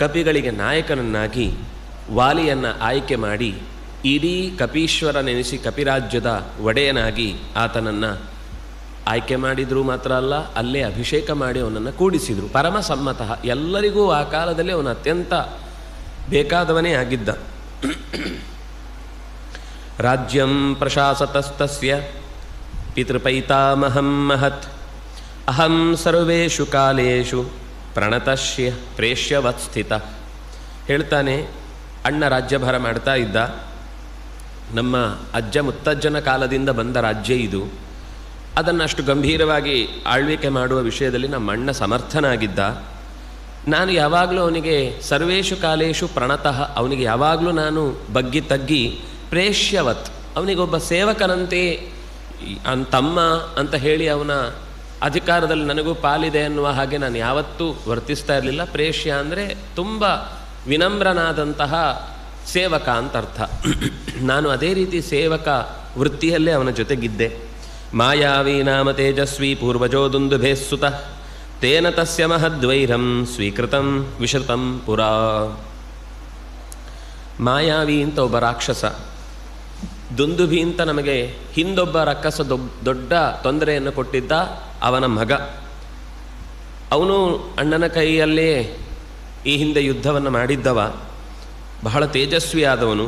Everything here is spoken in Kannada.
ಕಪಿಗಳಿಗೆ ನಾಯಕನನ್ನಾಗಿ ವಾಲಿಯನ್ನು ಆಯ್ಕೆ ಮಾಡಿ ಇಡೀ ಕಪೀಶ್ವರನೆನಿಸಿ ಕಪಿರಾಜ್ಯದ ಒಡೆಯನಾಗಿ ಆತನನ್ನು ಆಯ್ಕೆ ಮಾಡಿದರೂ ಮಾತ್ರ ಅಲ್ಲ, ಅಲ್ಲೇ ಅಭಿಷೇಕ ಮಾಡಿ ಅವನನ್ನು ಕೂಡಿಸಿದರು. ಪರಮ ಸಮ್ಮತ. ಎಲ್ಲರಿಗೂ ಆ ಕಾಲದಲ್ಲಿ ಅವನು ಅತ್ಯಂತ ಬೇಕಾದವನೇ ಆಗಿದ್ದ. ರಾಜ್ಯಂ ಪ್ರಶಾಸತಸ್ತಸ್ಯ ಪಿತೃಪೈತಾಮಹಂ ಮಹತ್ ಅಹಂ ಸರ್ವೇಷು ಕಾಲೇಷು ಪ್ರಣತಶ್ಯ ಪ್ರೇಷ್ಯವತ್ಸ್ಥಿತ. ಹೇಳ್ತಾನೆ, ಅಣ್ಣ ರಾಜ್ಯಭಾರ ಮಾಡ್ತಾ ಇದ್ದ. ನಮ್ಮ ಅಜ್ಜ ಮುತ್ತಜ್ಜನ ಕಾಲದಿಂದ ಬಂದ ರಾಜ್ಯ ಇದು. ಅದನ್ನಷ್ಟು ಗಂಭೀರವಾಗಿ ಆಳ್ವಿಕೆ ಮಾಡುವ ವಿಷಯದಲ್ಲಿ ನಮ್ಮ ಅಣ್ಣ ಸಮರ್ಥನಾಗಿದ್ದ. ನಾನು ಯಾವಾಗಲೂ ಅವನಿಗೆ ಸರ್ವೇಷು ಕಾಲೇಷು ಪ್ರಣತಃ, ಅವನಿಗೆ ಯಾವಾಗಲೂ ನಾನು ಬಗ್ಗಿ ತಗ್ಗಿ ಪ್ರೇಷ್ಯವತ್, ಅವನಿಗೊಬ್ಬ ಸೇವಕನಂತೆ ತಮ್ಮ ಅಂತ ಹೇಳಿ ಅವನ ಅಧಿಕಾರದಲ್ಲಿ ನನಗೂ ಪಾಲಿದೆ ಅನ್ನುವ ಹಾಗೆ ನಾನು ಯಾವತ್ತೂ ವರ್ತಿಸ್ತಾ ಇರಲಿಲ್ಲ. ಪ್ರೇಷ್ಯ ಅಂದರೆ ತುಂಬ ವಿನಮ್ರನಾದಂತಹ ಸೇವಕ ಅಂತ ಅರ್ಥ. ನಾನು ಅದೇ ರೀತಿ ಸೇವಕ ವೃತ್ತಿಯಲ್ಲೇ ಅವನ ಜೊತೆಗಿದ್ದೆ. ಮಾಯಾವಿ ನಾಮ ತೇಜಸ್ವಿ ಪೂರ್ವಜೋ ದುಂದುಭೇಸ್ಸುತ ತೇನ ತಸ್ಯ ಮಹದ್ವೈರಂ ಸ್ವೀಕೃತಂ ವಿಶ್ರುತಂ ಪುರಾ. ಮಾಯಾವಿ ಅಂತ ಒಬ್ಬ ರಾಕ್ಷಸ, ದುಂದುಭಿ ಅಂತ ನಮಗೆ ಹಿಂದೊಬ್ಬ ರಕ್ಕಸ ದೊಡ್ಡ ತೊಂದರೆಯನ್ನು ಕೊಟ್ಟಿದ್ದ, ಅವನ ಮಗ. ಅವನು ಅಣ್ಣನ ಕೈಯಲ್ಲೇ ಈ ಹಿಂದೆ ಯುದ್ಧವನ್ನು ಮಾಡಿದ್ದವ, ಬಹಳ ತೇಜಸ್ವಿಯಾದವನು.